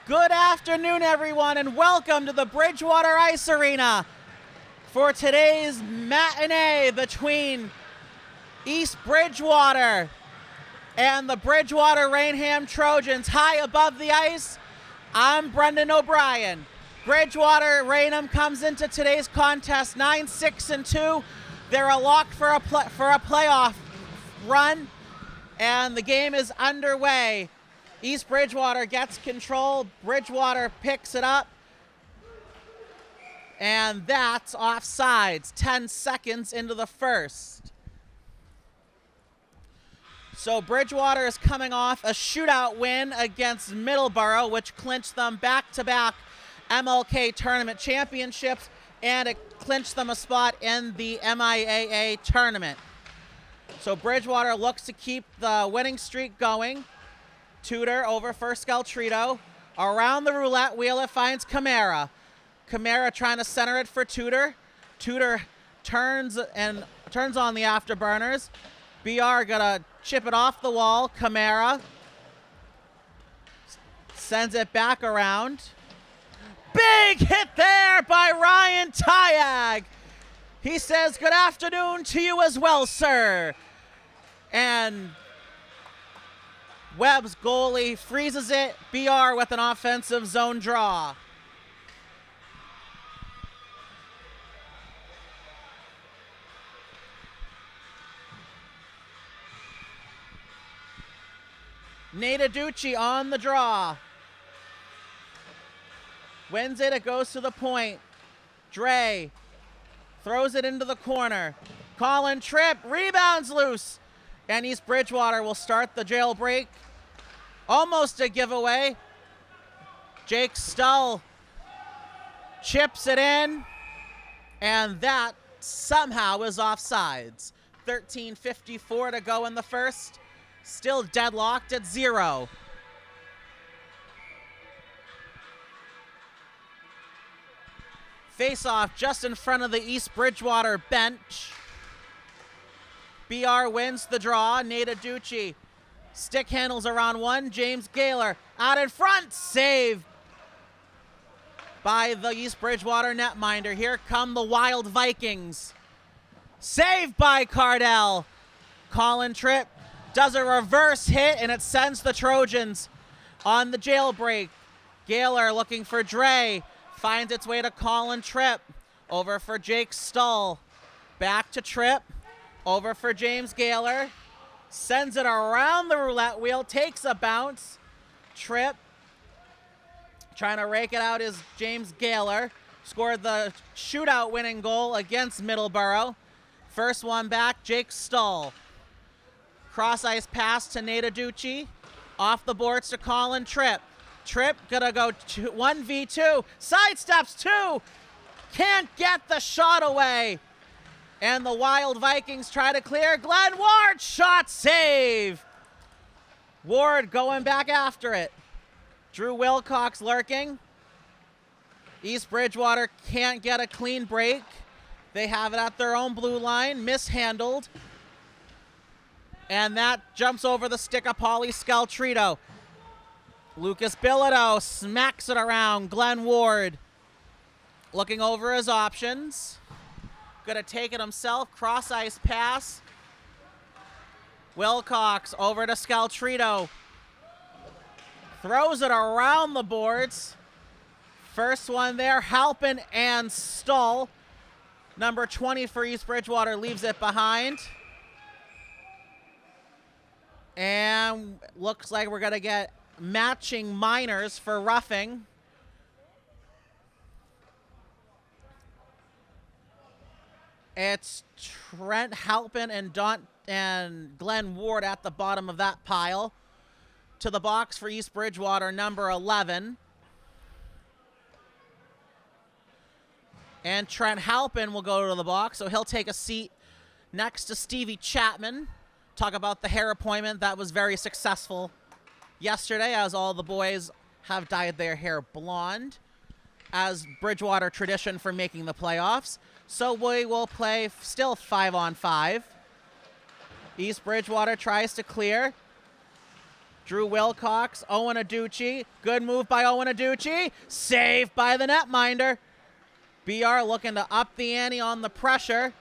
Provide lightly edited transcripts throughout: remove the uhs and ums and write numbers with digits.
Good afternoon, everyone, and welcome to the Bridgewater Ice Arena for today's matinee between East Bridgewater and the Bridgewater Rainham Trojans. High above the ice, I'm Brendan O'Brien. Bridgewater Rainham comes into today's contest 9-6-2. They're a lock for a playoff run, and the game is underway. East Bridgewater gets control. Bridgewater picks it up, and that's offsides. 10 seconds into the first. So Bridgewater is coming off a shootout win against Middleborough, which clinched them back-to-back MLK tournament championships, and it clinched them a spot in the MIAA tournament. So Bridgewater looks to keep the winning streak going. Tudor over for Skeltrito. Around the roulette wheel, it finds Camara. Camara trying to center it for Tudor. Tudor turns on the afterburners. BR gonna chip it off the wall. Camara sends it back around. Big hit there by Ryan Tyag. He says, "Good afternoon to you as well, sir." And Webb's goalie freezes it. BR with an offensive zone draw. Nadaducci on the draw. Wins it, it goes to the point. Dre throws it into the corner. Colin Tripp rebounds loose. And East Bridgewater will start the jailbreak. Almost a giveaway. Jake Stull chips it in, and that somehow is offsides. 13:54 to go in the first. Still deadlocked at 0. Face-off just in front of the East Bridgewater bench. BR wins the draw. Nadaducci stick handles around one. James Gaylor out in front. Save by the East Bridgewater netminder. Here come the Wild Vikings. Saved by Cardell. Colin Tripp does a reverse hit, and it sends the Trojans on the jailbreak. Gaylor looking for Dre. Finds its way to Colin Tripp. Over for Jake Stull. Back to Tripp. Over for James Gaylor. Sends it around the roulette wheel. Takes a bounce. Tripp trying to rake it out is James Gaylor. Scored the shootout winning goal against Middleborough. First one back, Jake Stull. Cross ice pass to Nadaducci. Off the boards to Colin Tripp. Tripp gonna go 1v2. Sidesteps 2. Can't get the shot away. And the Wild Vikings try to clear. Glenn Ward, shot save. Ward going back after it. Drew Wilcox lurking. East Bridgewater can't get a clean break. They have it at their own blue line, mishandled. And that jumps over the stick of Paulie Skeltrito. Lucas Bilodeau smacks it around. Glenn Ward looking over his options. Gonna take it himself. Cross ice pass. Wilcox over to Skeltrito. Throws it around the boards. First one there, Halpin and Stull. Number 20 for East Bridgewater leaves it behind. And looks like we're gonna get matching minors for roughing. It's Trent Halpin and Glenn Ward at the bottom of that pile. To the box for East Bridgewater, number 11. And Trent Halpin will go to the box, so he'll take a seat next to Stevie Chapman. Talk about the hair appointment that was very successful yesterday, as all the boys have dyed their hair blonde, as Bridgewater tradition for making the playoffs. So we will play still 5-on-5. East Bridgewater tries to clear. Drew Wilcox, Owen Adducci. Good move by Owen Adducci. Saved by the netminder. BR looking to up the ante on the pressure.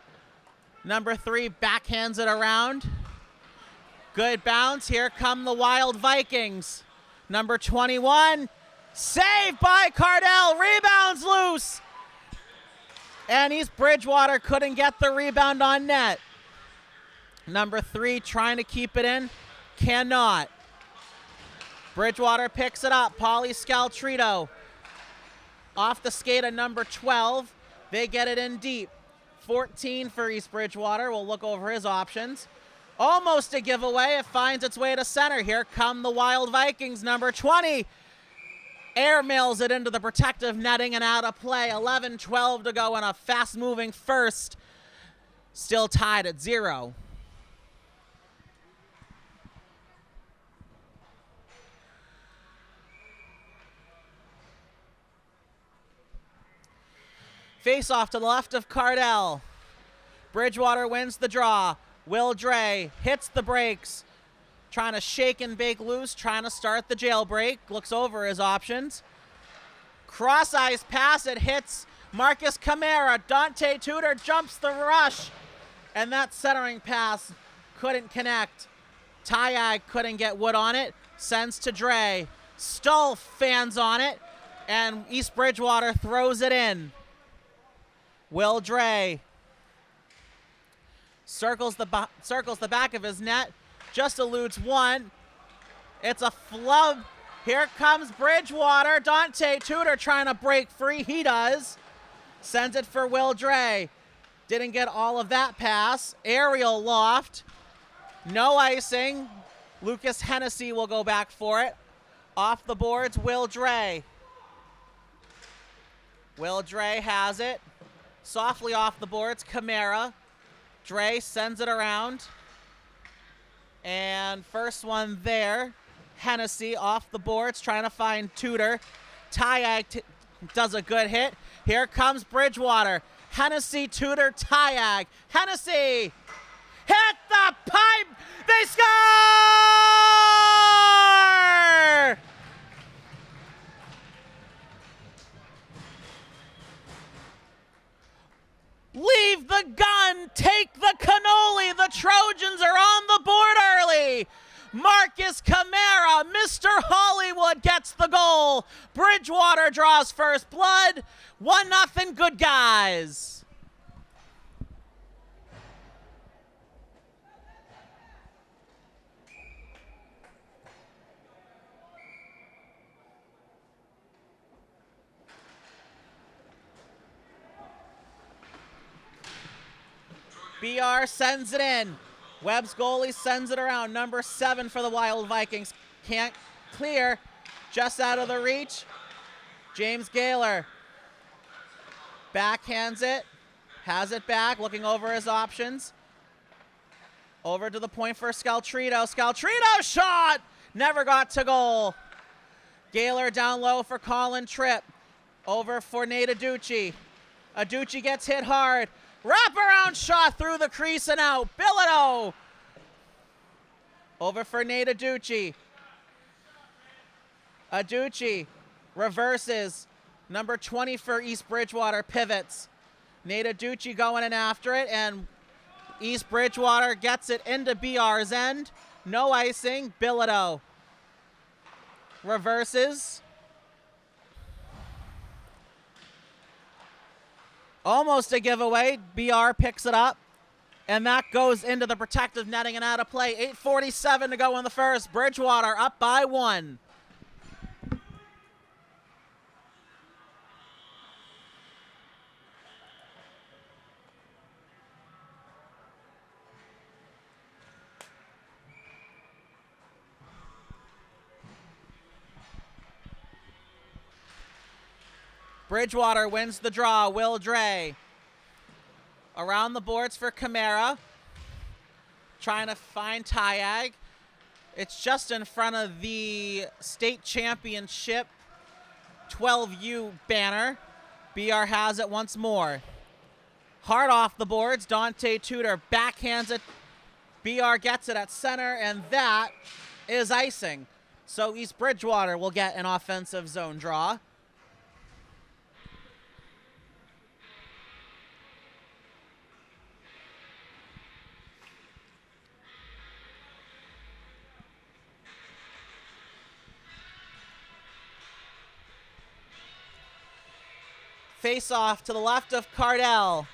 Number 3 backhands it around. Good bounce. Here come the Wild Vikings. Number 21. Saved by Cardell. Rebounds loose. And East Bridgewater couldn't get the rebound on net. Number 3 trying to keep it in. Cannot. Bridgewater picks it up. Pauly Scaltrito off the skate of number 12. They get it in deep. 14 for East Bridgewater. We'll look over his options. Almost a giveaway. It finds its way to center. Here come the Wild Vikings. Number 20 airmails it into the protective netting and out of play. 11-12 to go in a fast-moving first. Still tied at 0. Face off to the left of Cardell. Bridgewater wins the draw. Will Dre hits the brakes. Trying to shake and bake loose. Trying to start the jailbreak. Looks over his options. Cross ice pass. It hits Marcus Camara. Dante Tudor jumps the rush. And that centering pass couldn't connect. Tyag couldn't get wood on it. Sends to Dre. Stull fans on it. And East Bridgewater throws it in. Will Dre circles the back of his net, just eludes one. It's a flub. Here comes Bridgewater. Dante Tudor trying to break free. He does. Sends it for Will Dre. Didn't get all of that pass. Aerial loft. No icing. Lucas Hennessy will go back for it. Off the boards, Will Dre. Will Dre has it. Softly off the boards, Camara. Dre sends it around. And first one there. Hennessy off the boards, trying to find Tudor. Tyag does a good hit. Here comes Bridgewater. Hennessy, Tudor, Tyag. Hennessy hit the pipe. They score! Leave the gun, take the cannoli. The Trojans are on the board early. Marcus Camara, Mr. Hollywood gets the goal. Bridgewater draws first blood. 1-0, good guys. BR sends it in. Webb's goalie sends it around. Number 7 for the Wild Vikings. Can't clear. Just out of the reach. James Gaylor backhands it. Has it back. Looking over his options. Over to the point for Scaltrito. Scaltrito shot! Never got to goal. Gaylor down low for Colin Tripp. Over for Nate Adducci. Adducci gets hit hard. Wraparound shot through the crease and out. Bilodeau. Over for Nate Adducci. Adducci reverses. Number 20 for East Bridgewater pivots. Nate Adducci going in after it, and East Bridgewater gets it into BR's end. No icing. Bilodeau reverses. Almost a giveaway. BR picks it up. And that goes into the protective netting and out of play. 8:47 to go in the first. Bridgewater up by 1. Bridgewater wins the draw. Will Dre. Around the boards for Camara. Trying to find Tyag. It's just in front of the state championship 12U banner. BR has it once more. Hard off the boards. Dante Tudor backhands it. BR gets it at center, and that is icing. So East Bridgewater will get an offensive zone draw. Face off to the left of Cardell.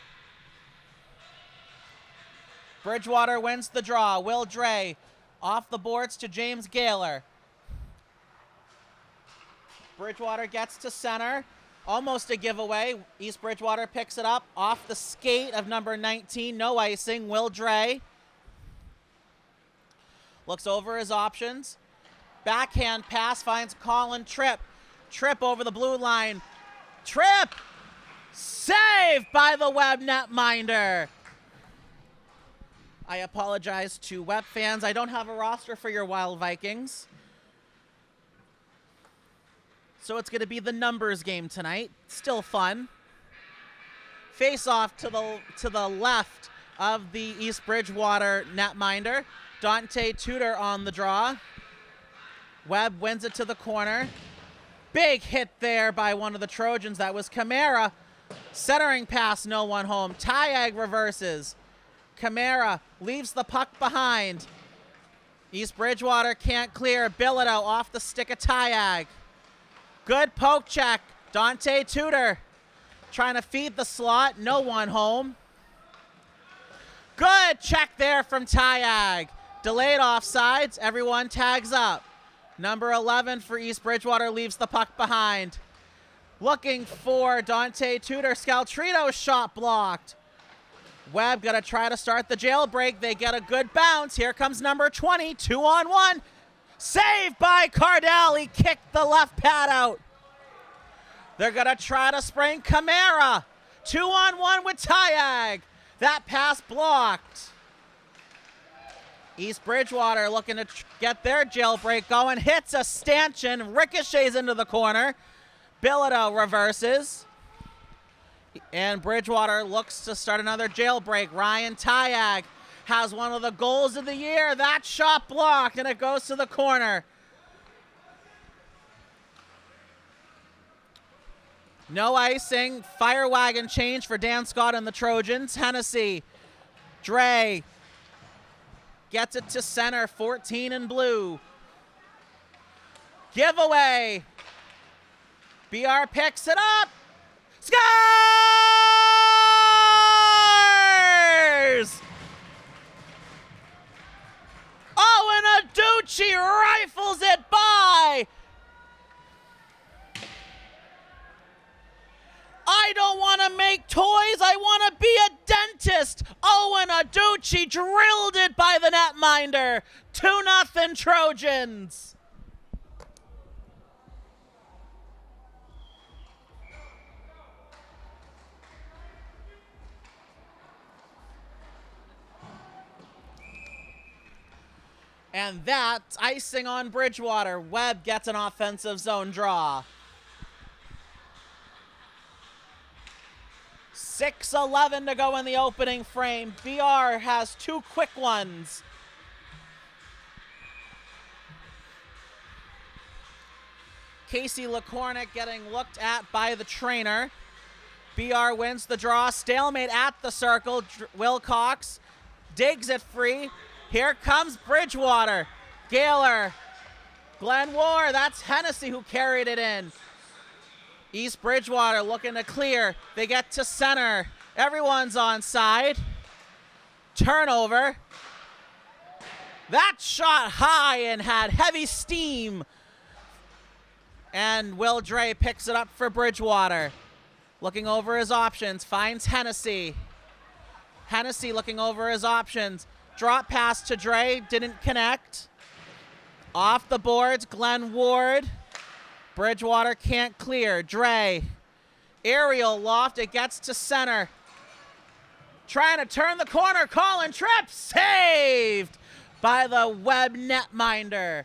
Bridgewater wins the draw. Will Dre off the boards to James Gaylor. Bridgewater gets to center. Almost a giveaway. East Bridgewater picks it up off the skate of number 19. No icing. Will Dre looks over his options. Backhand pass finds Colin Tripp. Tripp over the blue line. Tripp! Saved by the Webb netminder. I apologize to Webb fans. I don't have a roster for your Wild Vikings. So it's going to be the numbers game tonight. Still fun. Face off to the left of the East Bridgewater netminder. Dante Tudor on the draw. Webb wins it to the corner. Big hit there by one of the Trojans. That was Camara. Centering pass, no one home. Tyag reverses. Camara leaves the puck behind. East Bridgewater can't clear. Bilodeau off the stick of Tyag. Good poke check. Dante Tudor trying to feed the slot. No one home. Good check there from Tyag. Delayed offsides. Everyone tags up. Number 11 for East Bridgewater leaves the puck behind. Looking for Dante Tudor. Scaltrito's shot blocked. Webb got to try to start the jailbreak. They get a good bounce. Here comes number 20. 2-on-1. Saved by Cardell. He kicked the left pad out. They're going to try to spring Camara. 2-on-1 with Tyag. That pass blocked. East Bridgewater looking to get their jailbreak going. Hits a stanchion. Ricochets into the corner. Bilodeau reverses. And Bridgewater looks to start another jailbreak. Ryan Tyag has one of the goals of the year. That shot blocked, and it goes to the corner. No icing. Fire wagon change for Dan Scott and the Trojans. Hennessy. Dre gets it to center. 14 in blue. Giveaway. BR picks it up. Scores! Owen Adducci rifles it by. I don't want to make toys. I want to be a dentist. Owen Adducci drilled it by the netminder. 2-0 Trojans. And that's icing on Bridgewater. Webb gets an offensive zone draw. 6:11 to go in the opening frame. BR has two quick ones. Casey LaCornick getting looked at by the trainer. BR wins the draw. Stalemate at the circle. Wilcox digs it free. Here comes Bridgewater. Gaylor. Glenn Ward. That's Hennessy who carried it in. East Bridgewater looking to clear. They get to center. Everyone's on side. Turnover. That shot high and had heavy steam. And Will Dre picks it up for Bridgewater. Looking over his options. Finds Hennessy. Hennessy looking over his options. Drop pass to Dre, didn't connect. Off the boards, Glenn Ward. Bridgewater can't clear. Dre, aerial loft, it gets to center. Trying to turn the corner, Colin Tripp, saved by the Webb netminder.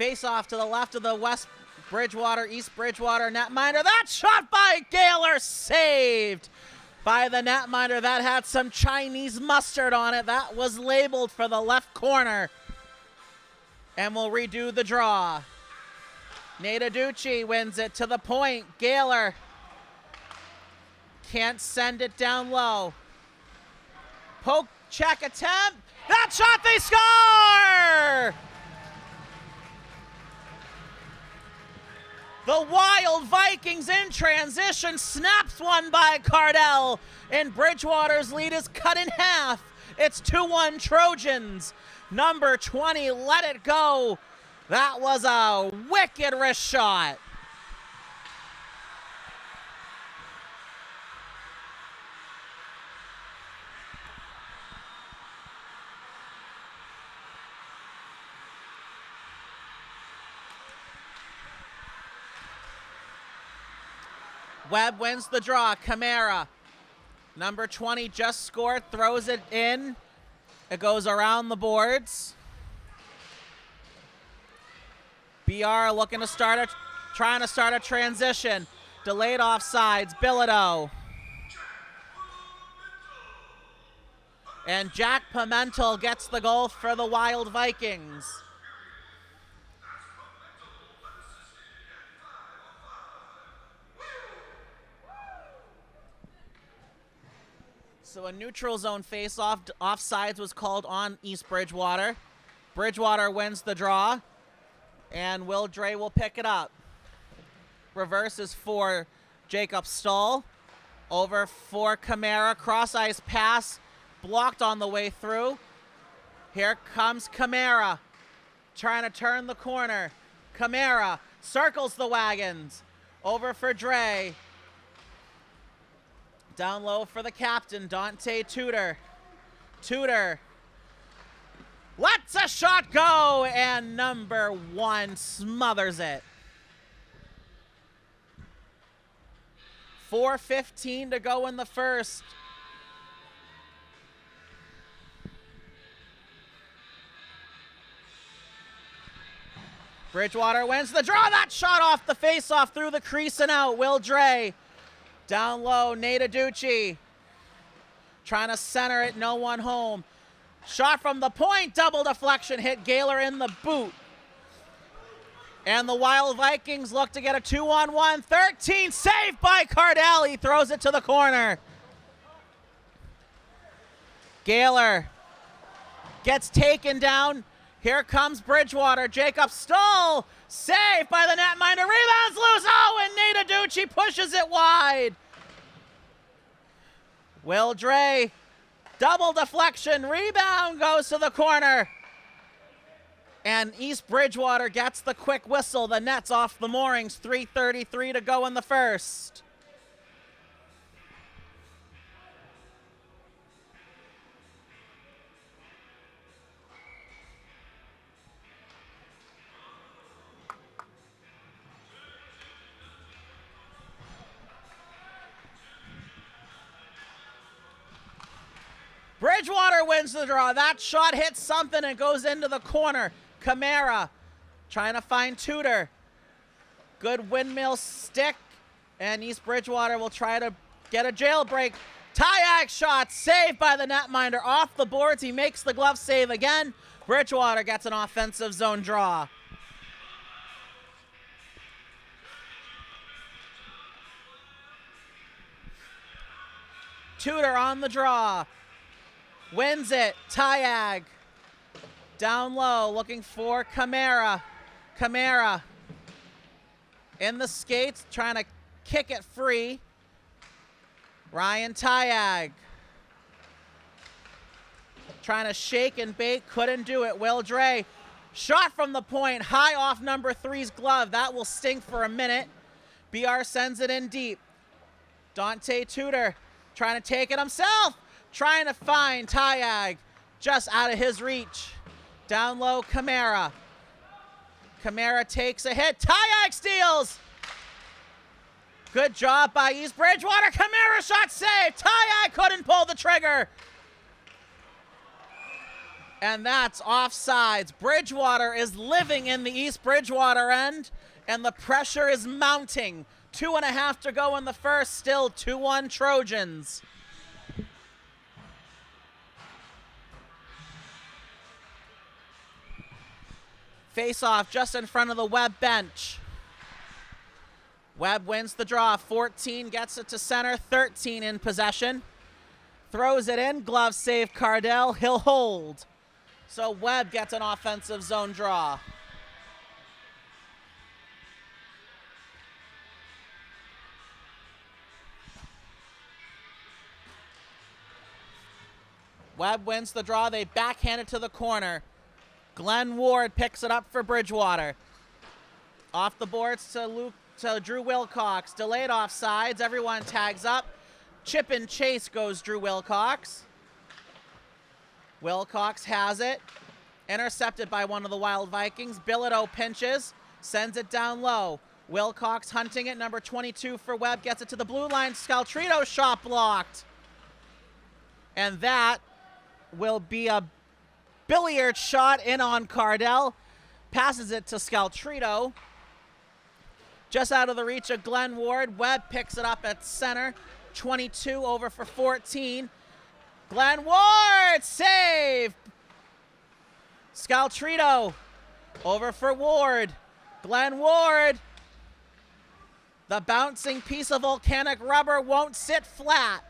Face off to the left of the West Bridgewater, East Bridgewater netminder. That shot by Gaylor saved by the netminder. That had some Chinese mustard on it. That was labeled for the left corner. And we'll redo the draw. Nadaducci wins it to the point. Gaylor can't send it down low. Poke check attempt. That shot, they score! The Wild Vikings in transition snaps one by Cardell, and Bridgewater's lead is cut in half. It's 2-1 Trojans. Number 20 let it go. That was a wicked wrist shot. Webb wins the draw. Camara, number 20, just scored, throws it in. It goes around the boards. BR looking to trying to start a transition. Delayed offsides. Bilodeau. And Jack Pimentel gets the goal for the Wild Vikings. So a neutral zone face-off. Offsides was called on East Bridgewater. Bridgewater wins the draw, and Will Dre will pick it up. Reverses for Jacob Stahl. Over for Camara. Cross-ice pass blocked on the way through. Here comes Camara, trying to turn the corner. Camara circles the wagons. Over for Dre. Down low for the captain, Dante Tudor. Tudor lets a shot go, and number 1 smothers it. 4:15 to go in the first. Bridgewater wins the draw. That shot off the face-off through the crease and out. Will Dre. Down low, Nadaducci trying to center it, no one home. Shot from the point, double deflection, hit Gaylor in the boot. And the Wild Vikings look to get a 2-on-1. 13, saved by Cardell. He throws it to the corner. Gaylor gets taken down. Here comes Bridgewater. Jacob Stahl, saved by the netminder. Rebounds loose. Oh, and Nadaducci pushes it wide. Will Dre, double deflection. Rebound goes to the corner. And East Bridgewater gets the quick whistle. The net's off the moorings. 3:33 to go in the first. Bridgewater wins the draw. That shot hits something and goes into the corner. Camara trying to find Tudor. Good windmill stick. And East Bridgewater will try to get a jailbreak. Tyag shot saved by the netminder off the boards. He makes the glove save again. Bridgewater gets an offensive zone draw. Tudor on the draw. Wins it. Tyag. Down low, looking for Camara. Camara in the skates, trying to kick it free. Ryan Tyag trying to shake and bake, couldn't do it. Will Dre, shot from the point, high off number 3's glove. That will sting for a minute. BR sends it in deep. Dante Tudor trying to take it himself. Trying to find Tyag, just out of his reach. Down low, Camara. Camara takes a hit. Tyag steals. Good job by East Bridgewater. Camara shot saved. Tyag couldn't pull the trigger. And that's offsides. Bridgewater is living in the East Bridgewater end, and the pressure is mounting. 2.5 to go in the first, still 2-1 Trojans. Face-off just in front of the Webb bench. Webb wins the draw. 14 gets it to center. 13 in possession. Throws it in. Glove save Cardell. He'll hold. So Webb gets an offensive zone draw. Webb wins the draw. They backhand it to the corner. Glenn Ward picks it up for Bridgewater. Off the boards to Drew Wilcox. Delayed offsides. Everyone tags up. Chip and chase goes Drew Wilcox. Wilcox has it. Intercepted by one of the Wild Vikings. Bilodeau pinches. Sends it down low. Wilcox hunting it. Number 22 for Webb. Gets it to the blue line. Scaltrito shot blocked. And that will be a billiard shot in on Cardell. Passes it to Scaltrito. Just out of the reach of Glenn Ward. Webb picks it up at center. 22 over for 14. Glenn Ward, save! Scaltrito over for Ward. Glenn Ward. The bouncing piece of volcanic rubber won't sit flat.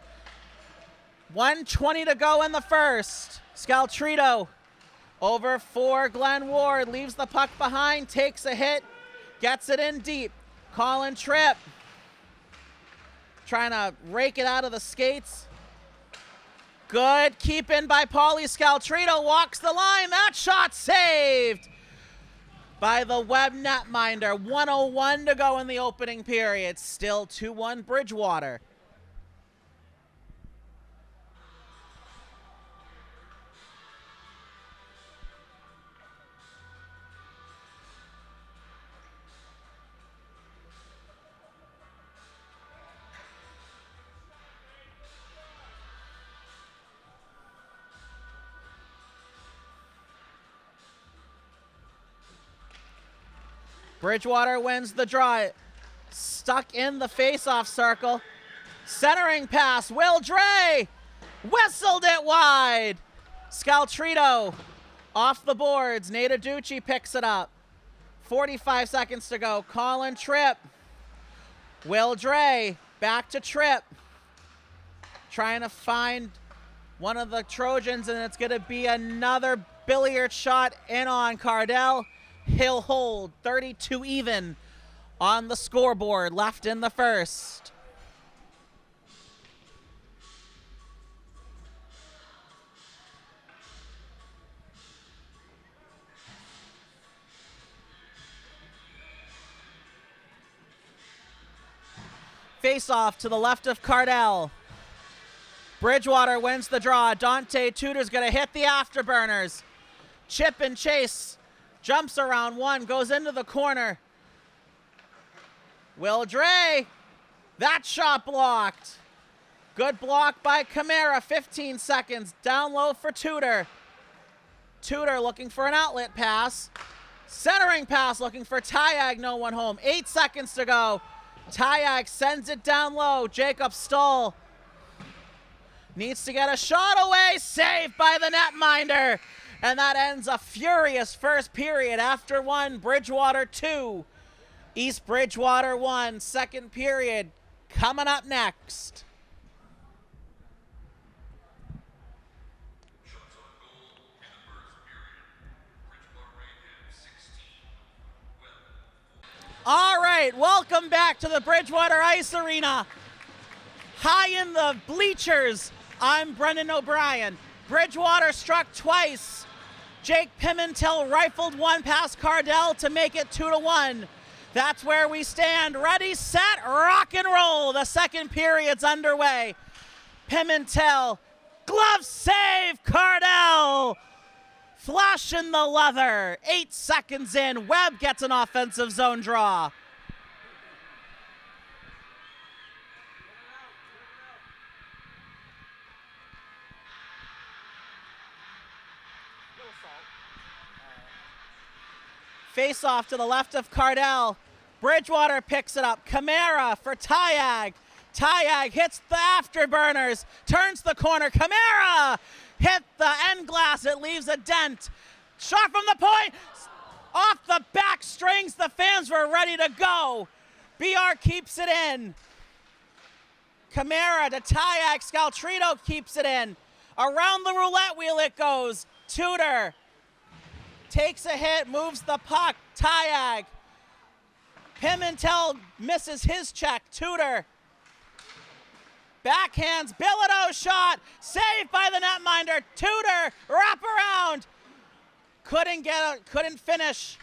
1:20 to go in the first. Scaltrito over for Glenn Ward. Leaves the puck behind. Takes a hit. Gets it in deep. Colin Tripp trying to rake it out of the skates. Good keep in by Paulie Scaltrito. Walks the line. That shot saved by the Webb netminder. 1:01 to go in the opening period. Still 2-1 Bridgewater. Bridgewater wins the draw. Stuck in the face-off circle. Centering pass. Will Dre whistled it wide. Scaltrito off the boards. Nate Aducci picks it up. 45 seconds to go. Colin Tripp. Will Dre back to Tripp. Trying to find one of the Trojans, and it's going to be another billiard shot in on Cardell. He'll hold. 32 even on the scoreboard left in the first. Face off to the left of Cardell. Bridgewater wins the draw. Dante Tudor's going to hit the afterburners. Chip and chase. Jumps around one, goes into the corner. Will Dre, that shot blocked. Good block by Camara, 15 seconds. Down low for Tudor. Tudor looking for an outlet pass. Centering pass looking for Tyag, no one home. 8 seconds to go. Tyag sends it down low. Jacob Stoll needs to get a shot away. Saved by the netminder. And that ends a furious first period. After 1, Bridgewater 2. East Bridgewater 1. Second period coming up next. All right, welcome back to the Bridgewater Ice Arena. High in the bleachers, I'm Brendan O'Brien. Bridgewater struck twice. Jake Pimentel rifled one past Cardell to make it 2-1. That's where we stand. Ready, set, rock and roll. The second period's underway. Pimentel, glove save, Cardell. Flush in the leather. 8 seconds in. Webb gets an offensive zone draw. Face off to the left of Cardell. Bridgewater picks it up. Camara for Tyag. Tyag hits the afterburners, turns the corner. Camara hit the end glass. It leaves a dent. Shot from the point. Off the back strings. The fans were ready to go. BR keeps it in. Camara to Tyag. Scaltrito keeps it in. Around the roulette wheel it goes. Tudor takes a hit, moves the puck. Tyag. Pimentel misses his check. Tudor backhands. Bilodeau shot. Saved by the netminder. Tudor wrap around. Couldn't finish.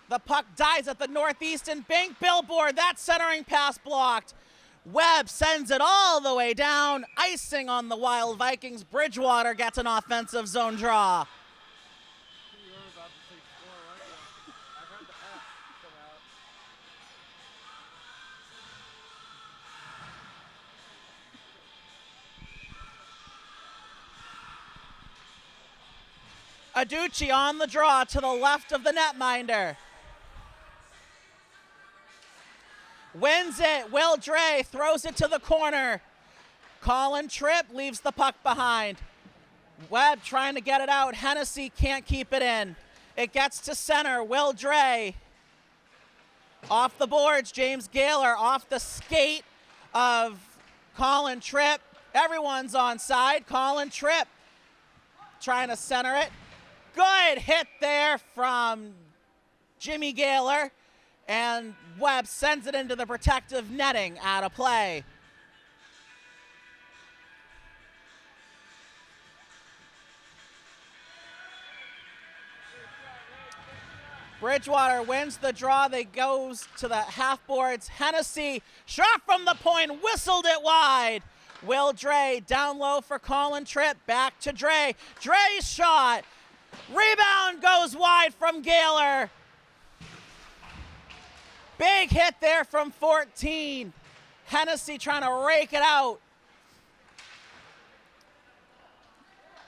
The puck dies at the northeastern bank billboard. That centering pass blocked. Webb sends it all the way down. Icing on the Wild Vikings. Bridgewater gets an offensive zone draw. Adducci on the draw to the left of the netminder. Wins it. Will Dre throws it to the corner. Colin Tripp leaves the puck behind. Webb trying to get it out. Hennessy can't keep it in. It gets to center. Will Dre off the boards. James Gaylor off the skate of Colin Tripp. Everyone's onside. Colin Tripp trying to center it. Good hit there from Jimmy Gaylor, and Webb sends it into the protective netting out of play. Bridgewater wins the draw. They goes to the half boards. Hennessy shot from the point, whistled it wide. Will Dre down low for Colin Tripp. Back to Dre. Dre's shot. Rebound goes wide from Gaylor. Big hit there from 14. Hennessy trying to rake it out.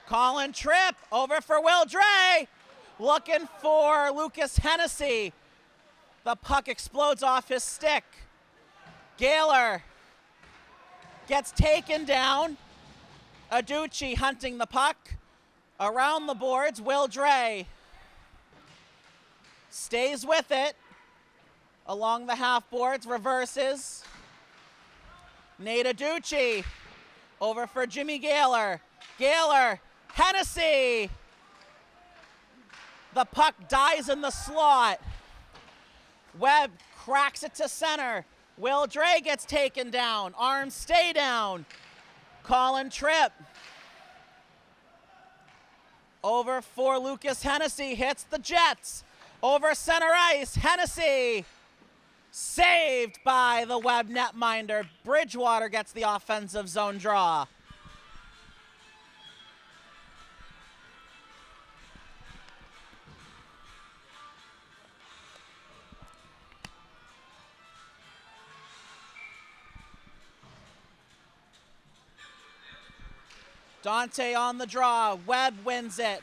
Colin Tripp over for Will Dre. Looking for Lucas Hennessy. The puck explodes off his stick. Gaylor gets taken down. Adducci hunting the puck. Around the boards, Will Dre stays with it. Along the half boards, reverses. Nate Adducci over for Jimmy Gaylor. Gaylor, Hennessy. The puck dies in the slot. Webb cracks it to center. Will Dre gets taken down. Arms stay down. Colin Tripp over for Lucas Hennessy, hits the Jets. Over center ice, Hennessy. Saved by the Webb netminder. Bridgewater gets the offensive zone draw. Dante on the draw. Webb wins it.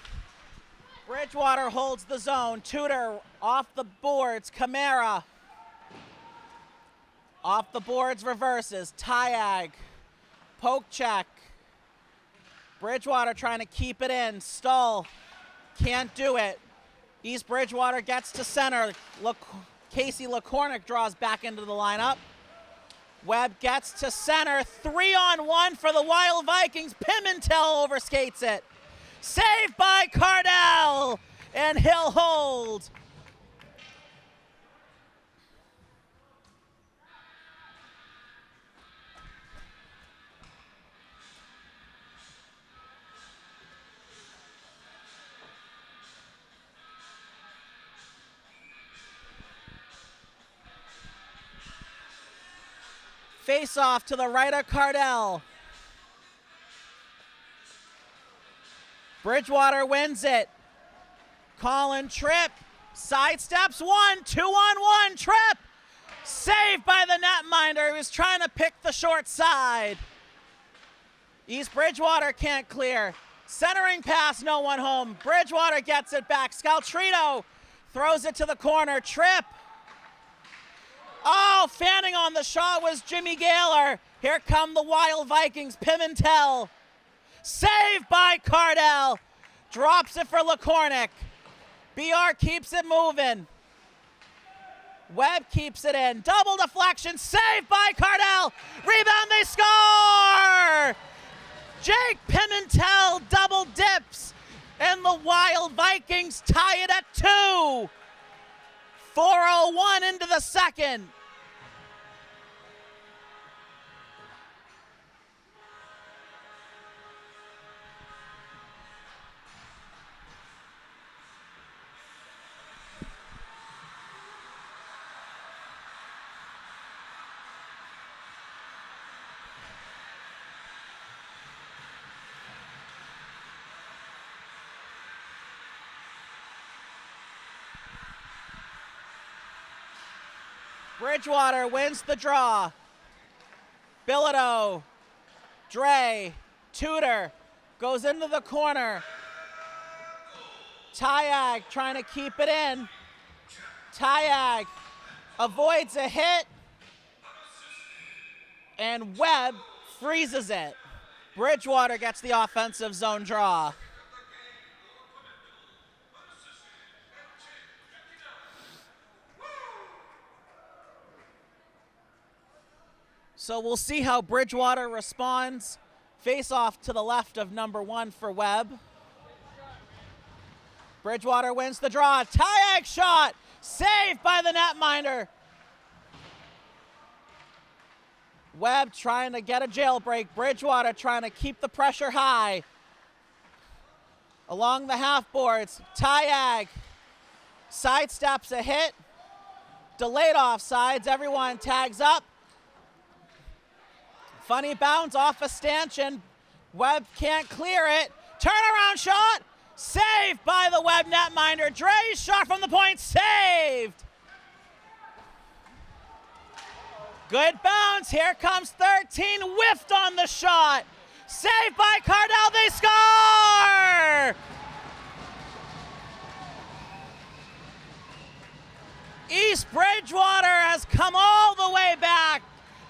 Bridgewater holds the zone. Tudor off the boards. Camara off the boards, reverses. Tyag. Poke check. Bridgewater trying to keep it in. Stull can't do it. East Bridgewater gets to center. Casey LaCornick draws back into the lineup. Webb gets to center. 3-on-1 for the Wild Vikings. Pimentel overskates it. Saved by Cardell, and he'll hold. Face off to the right of Cardell. Bridgewater wins it. Colin Tripp sidesteps one, 2-on-1. Tripp saved by the netminder. He was trying to pick the short side. East Bridgewater can't clear. Centering pass, no one home. Bridgewater gets it back. Scaltrito throws it to the corner. Tripp. Oh, fanning on the shot was Jimmy Gaylor. Here come the Wild Vikings. Pimentel. Saved by Cardell. Drops it for LaCornick. BR keeps it moving. Webb keeps it in. Double deflection. Saved by Cardell. Rebound, they score! Jake Pimentel double dips. And the Wild Vikings tie it at 2. 4:01 into the second. Bridgewater wins the draw. Bilodeau, Dre, Tudor goes into the corner. Tyag trying to keep it in. Tyag avoids a hit. And Webb freezes it. Bridgewater gets the offensive zone draw. So we'll see how Bridgewater responds. Face off to the left of number 1 for Webb. Bridgewater wins the draw. Tyag shot. Saved by the netminder. Webb trying to get a jailbreak. Bridgewater trying to keep the pressure high. Along the half boards. Tyag sidesteps a hit. Delayed offsides. Everyone tags up. Funny bounce off a stanchion. Webb can't clear it. Turnaround shot. Saved by the Webb netminder. Dre's shot from the point. Saved. Good bounce. Here comes 13. Whiffed on the shot. Saved by Cardell. They score! East Bridgewater has come all the way back.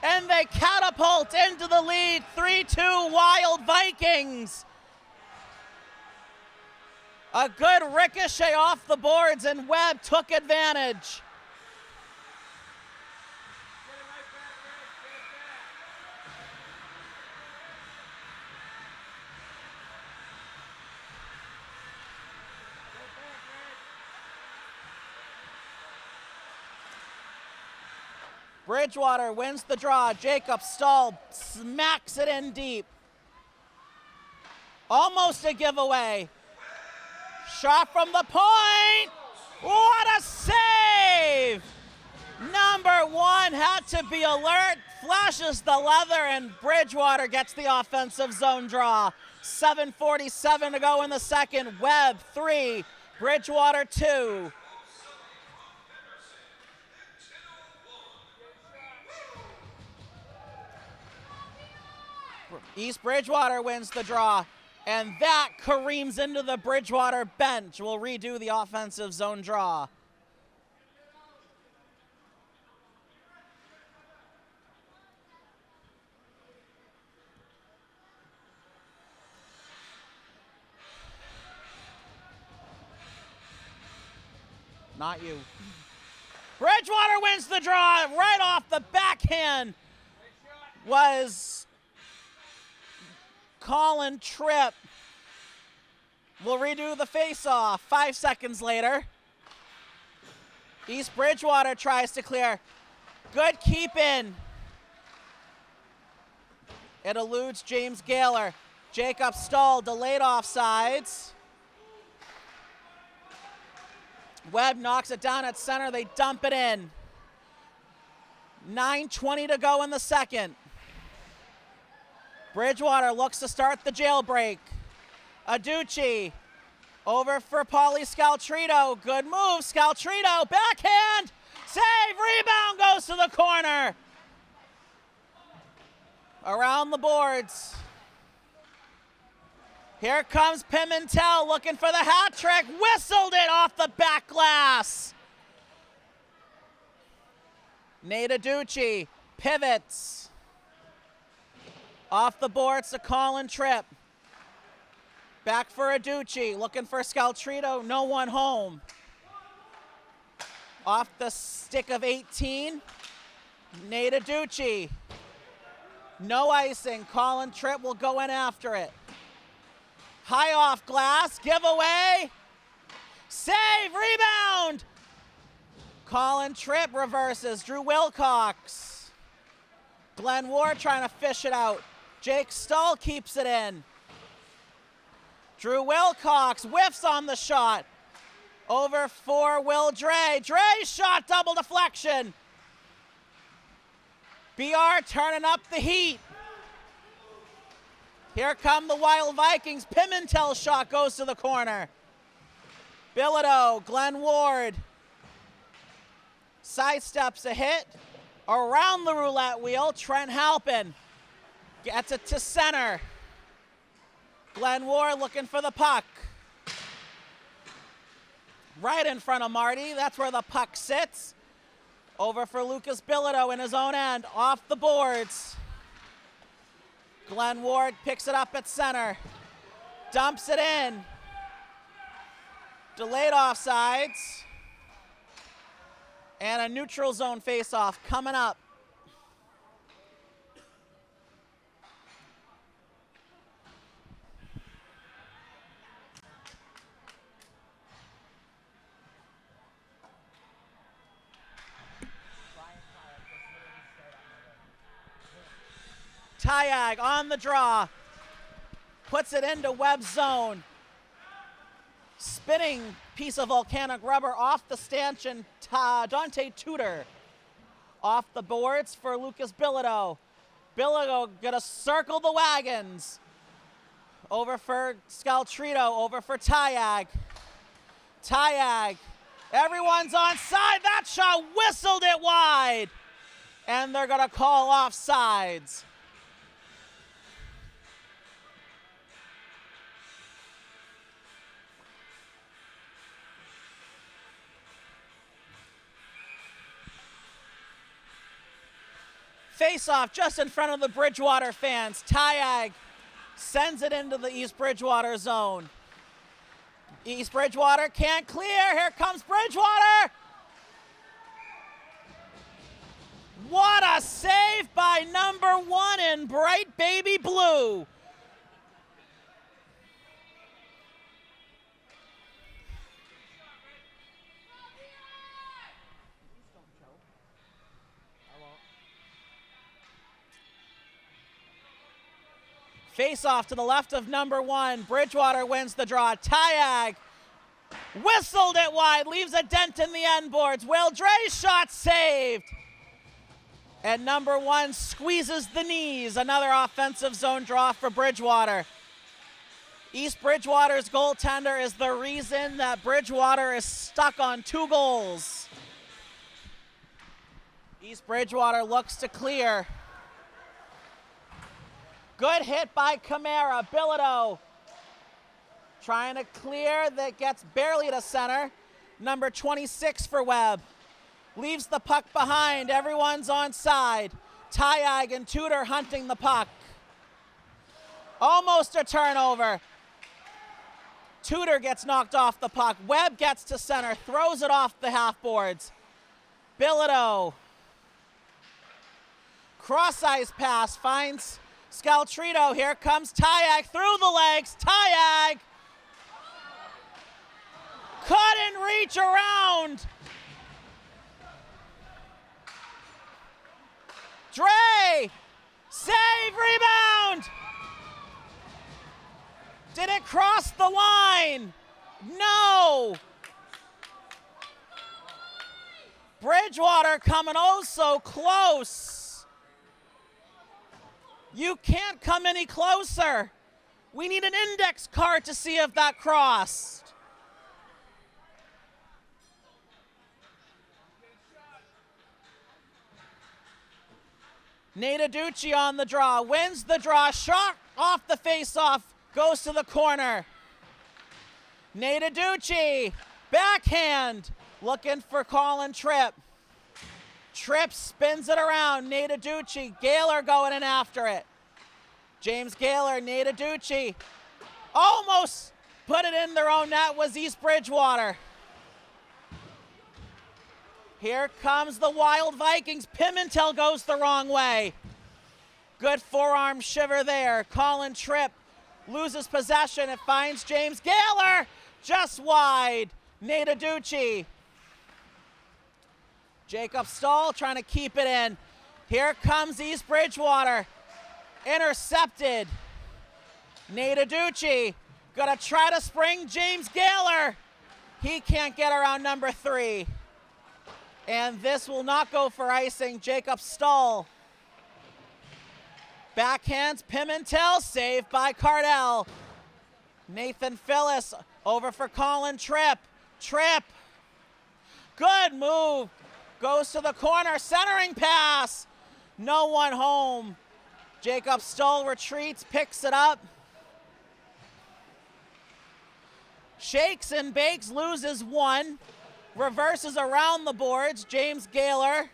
And they catapult into the lead, 3-2 Wild Vikings. A good ricochet off the boards, and Webb took advantage. Bridgewater wins the draw. Jacob Stahl smacks it in deep. Almost a giveaway. Shot from the point. What a save! Number 1 had to be alert. Flashes the leather, and Bridgewater gets the offensive zone draw. 7:47 to go in the second. Webb 3, Bridgewater 2. East Bridgewater wins the draw, and that careens into the Bridgewater bench. We'll redo the offensive zone draw. Not you. Bridgewater wins the draw right off the backhand. Was Colin Tripp. We'll redo the face-off 5 seconds later. East Bridgewater tries to clear. Good keep in. It eludes James Gaylor. Jacob Stahl delayed offsides. Webb knocks it down at center. They dump it in. 9:20 to go in the second. Bridgewater looks to start the jailbreak. Aducci over for Pauly Scaltrito. Good move, Scaltrito. Backhand. Save. Rebound goes to the corner. Around the boards. Here comes Pimentel looking for the hat trick. Whistled it off the back glass. Nate Aducci pivots. Off the boards to Colin Tripp. Back for Aducci, looking for Scaltrito, no one home. Off the stick of 18, Nate Aducci. No icing, Colin Tripp will go in after it. High off glass, giveaway. Save, rebound. Colin Tripp reverses, Drew Wilcox. Glenn Ward trying to fish it out. Jake Stull keeps it in. Drew Wilcox whiffs on the shot. Over for Will Dre. Dre's shot, double deflection. BR turning up the heat. Here come the Wild Vikings. Pimentel's shot goes to the corner. Bilodeau, Glenn Ward. Sidesteps a hit. Around the roulette wheel, Trent Halpin gets it to center. Glenn Ward looking for the puck. Right in front of Marty, that's where the puck sits. Over for Lucas Bilodeau in his own end, off the boards. Glenn Ward picks it up at center. Dumps it in. Delayed offsides. And a neutral zone faceoff coming up. Tyag on the draw. Puts it into Webb's zone. Spinning piece of volcanic rubber off the stanchion. Dante Tudor off the boards for Lucas Bilodeau. Bilodeau gonna circle the wagons. Over for Scaltrito, over for Tyag. Tyag, everyone's on side. That shot whistled it wide. And they're gonna call offsides. Face-off just in front of the Bridgewater fans. Tyag sends it into the East Bridgewater zone. East Bridgewater can't clear. Here comes Bridgewater. What a save by number 1 in bright baby blue. Face off to the left of number 1. Bridgewater wins the draw. Tyag whistled it wide, leaves a dent in the end boards. Will Dre's shot saved. And number 1 squeezes the knees. Another offensive zone draw for Bridgewater. East Bridgewater's goaltender is the reason that Bridgewater is stuck on 2 goals. East Bridgewater looks to clear. Good hit by Camara. Bilodeau trying to clear, that gets barely to center. Number 26 for Webb. Leaves the puck behind. Everyone's on side. Tyag and Tudor hunting the puck. Almost a turnover. Tudor gets knocked off the puck. Webb gets to center, throws it off the half boards. Bilodeau. Cross-ice pass, finds Scaltrito. Here comes Tyag through the legs. Tyag couldn't reach around. Dre, save, rebound. Did it cross the line? No. Bridgewater coming oh so close. You can't come any closer. We need an index card to see if that crossed. Nate Aducci on the draw, wins the draw, shot off the face-off, goes to the corner. Nate Aducci, backhand, looking for Colin Tripp. Tripp spins it around. Nate Aducci, Gaylor going in after it. James Gaylor, Nate Aducci, almost put it in their own net was East Bridgewater. Here comes the Wild Vikings. Pimentel goes the wrong way. Good forearm shiver there. Colin Tripp loses possession. It finds James Gaylor just wide. Nate Aducci. Jacob Stahl trying to keep it in. Here comes East Bridgewater. Intercepted. Nate Aducci gonna try to spring James Gaylor. He can't get around number 3. And this will not go for icing. Jacob Stahl. Backhands Pimentel, saved by Cardell. Nathan Phillips over for Colin Tripp. Tripp, good move. Goes to the corner, centering pass. No one home. Jacob Stahl retreats, picks it up. Shakes and bakes, loses 1. Reverses around the boards. James Gaylor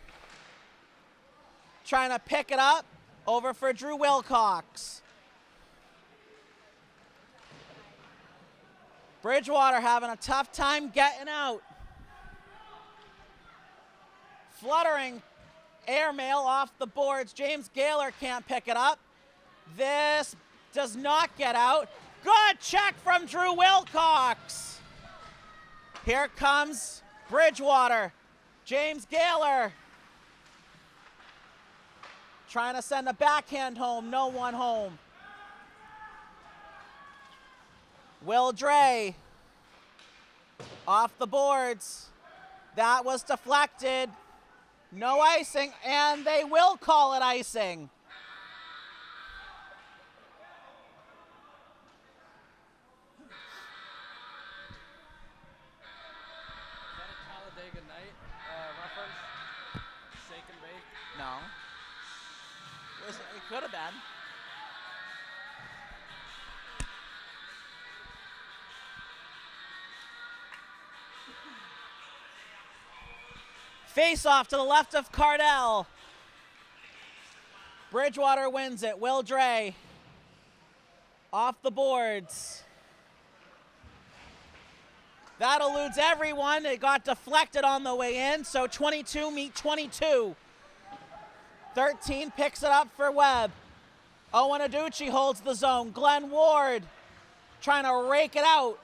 trying to pick it up. Over for Drew Wilcox. Bridgewater having a tough time getting out. Fluttering airmail off the boards. James Gaylor can't pick it up. This does not get out. Good check from Drew Wilcox. Here comes Bridgewater. James Gaylor trying to send a backhand home. No one home. Will Dre off the boards. That was deflected. No icing, and they will call it icing. Talladega Night reference? Shake and bake? No. It could have been. Face off to the left of Cardell. Bridgewater wins it. Will Dre off the boards. That eludes everyone. It got deflected on the way in, so 22 meet 22. 13 picks it up for Webb. Owen Aducci holds the zone. Glenn Ward trying to rake it out.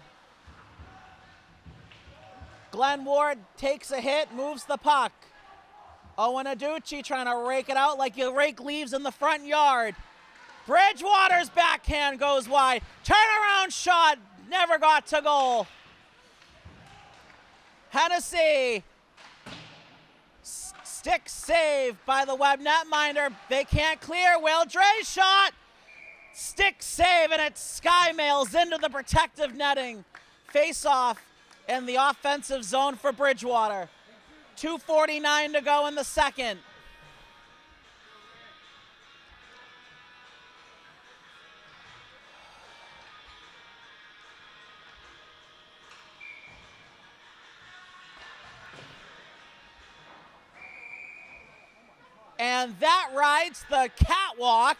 Glenn Ward takes a hit, moves the puck. Owen Aducci trying to rake it out like you rake leaves in the front yard. Bridgewater's backhand goes wide. Turnaround shot, never got to goal. Hennessy. Stick save by the Webb netminder. They can't clear. Will Dre shot. Stick save, and it sky mails into the protective netting. Face off in the offensive zone for Bridgewater. 2:49 to go in the second. And that rides the catwalk.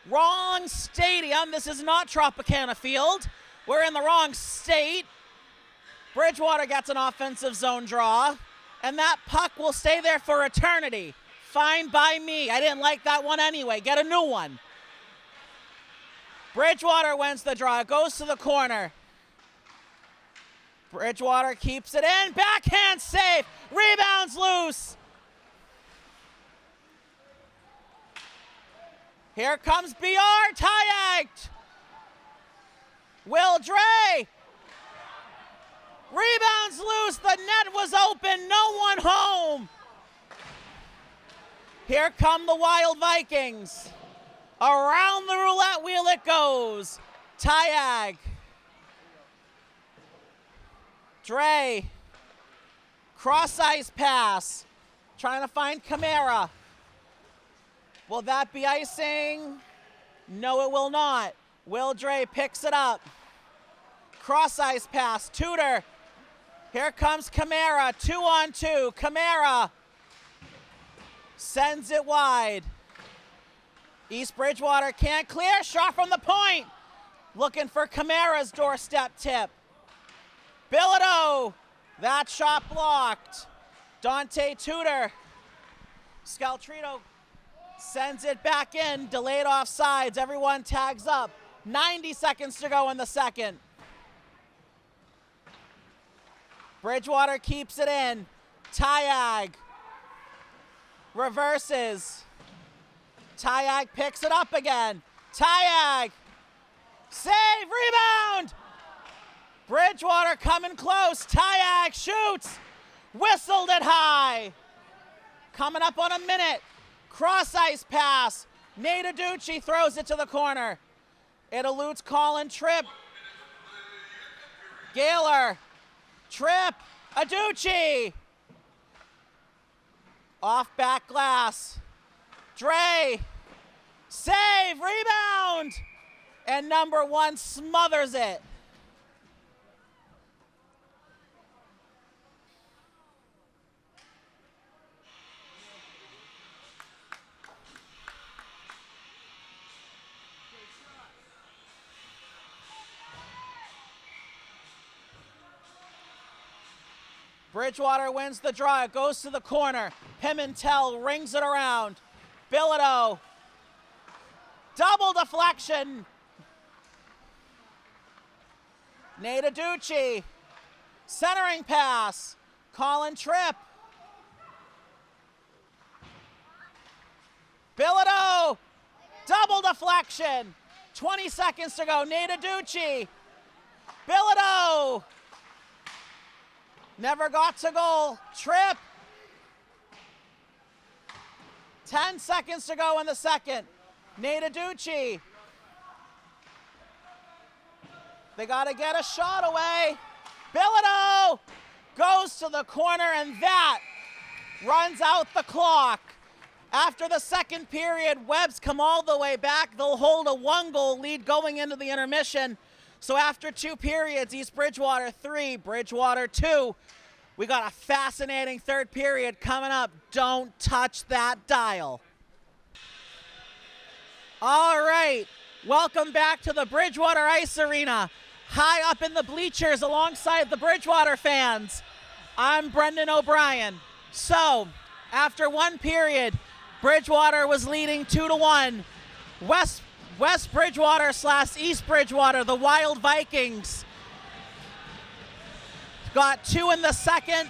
Wrong stadium. This is not Tropicana Field. We're in the wrong state. Bridgewater gets an offensive zone draw, and that puck will stay there for eternity. Fine by me. I didn't like that one anyway. Get a new one. Bridgewater wins the draw. It goes to the corner. Bridgewater keeps it in. Backhand save. Rebounds loose. Here comes BR, tie-agged. Will Dre. Rebounds loose, the net was open, no one home. Here come the Wild Vikings. Around the roulette wheel it goes. Tie-agg. Dre. Cross-ice pass. Trying to find Camara. Will that be icing? No, it will not. Will Dre picks it up. Cross ice pass, Tudor. Here comes Kamara, 2-on-2. Kamara sends it wide. East Bridgewater can't clear, shot from the point. Looking for Kamara's doorstep tip. Bilodeau, that shot blocked. Dante Tudor. Scaltrito sends it back in, delayed offsides. Everyone tags up. 90 seconds to go in the second. Bridgewater keeps it in. Tyag reverses. Tyag picks it up again. Tyag, save, rebound! Bridgewater coming close. Tyag shoots. Whistled it high. Coming up on a minute. Cross ice pass. Nate Aducci throws it to the corner. It eludes Colin Tripp. Gaylor. Tripp. Aducci. Off back glass. Dre. Save. Rebound. And number one smothers it. Bridgewater wins the draw. It goes to the corner. Pimentel rings it around. Bilodeau. Double deflection. Nate Aducci. Centering pass. Colin Tripp. Bilodeau. Double deflection. 20 seconds to go. Nate Aducci. Bilodeau. Never got to goal. Tripp. 10 seconds to go in the second. Nate Aducci. They got to get a shot away. Bilodeau goes to the corner, and that runs out the clock. After the second period, Webbs come all the way back. They'll hold a 1-goal lead going into the intermission. So after 2 periods, East Bridgewater 3, Bridgewater 2. We got a fascinating third period coming up. Don't touch that dial. All right, welcome back to the Bridgewater Ice Arena. High up in the bleachers alongside the Bridgewater fans, I'm Brendan O'Brien. So, after 1 period, Bridgewater was leading 2-1. West Bridgewater / East Bridgewater, the Wild Vikings, got 2 in the second.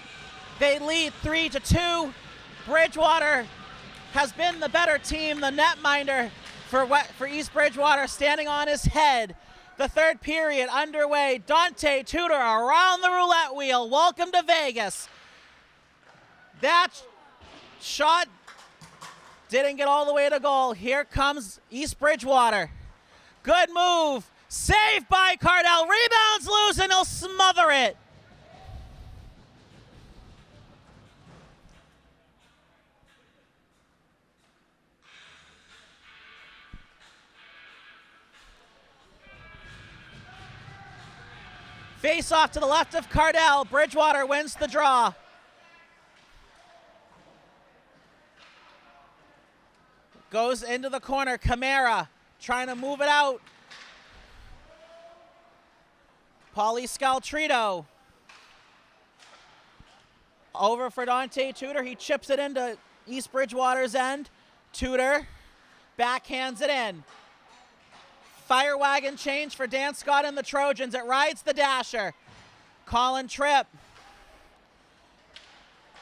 They lead 3-2. Bridgewater has been the better team. The netminder for East Bridgewater standing on his head. The third period underway. Dante Tudor around the roulette wheel. Welcome to Vegas. That shot didn't get all the way to goal. Here comes East Bridgewater. Good move. Saved by Cardell. Rebounds loose and he'll smother it. Face off to the left of Cardell. Bridgewater wins the draw. Goes into the corner. Kamara trying to move it out. Paulie Scaltrito. Over for Dante Tudor. He chips it into East Bridgewater's end. Tudor backhands it in. Fire wagon change for Dan Scott and the Trojans. It rides the dasher. Colin Tripp.